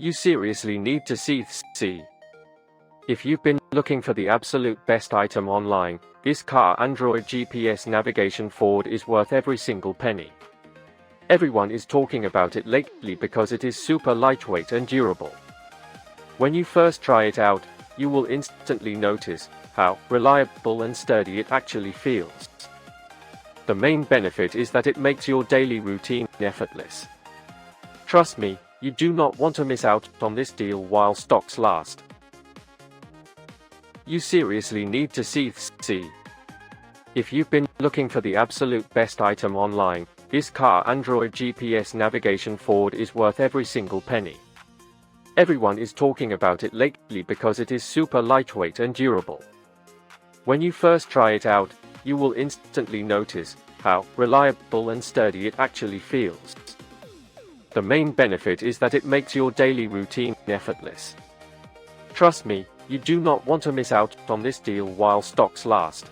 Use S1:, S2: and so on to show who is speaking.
S1: You seriously need to see. If you've been looking for the absolute best item online, this car Android GPS navigation Ford is worth every single penny. Everyone is talking about it lately because it is super lightweight and durable. When you first try it out, you will instantly notice how reliable and sturdy it actually feels. The main benefit is that it makes your daily routine effortless. Trust me, you do not want to miss out on this deal while stocks last. You seriously need to see. If you've been looking for the absolute best item online, this car Android GPS navigation Ford is worth every single penny. Everyone is talking about it lately because it is super lightweight and durable. When you first try it out, you will instantly notice how reliable and sturdy it actually feels. The main benefit is that it makes your daily routine effortless. Trust me, you do not want to miss out on this deal while stocks last.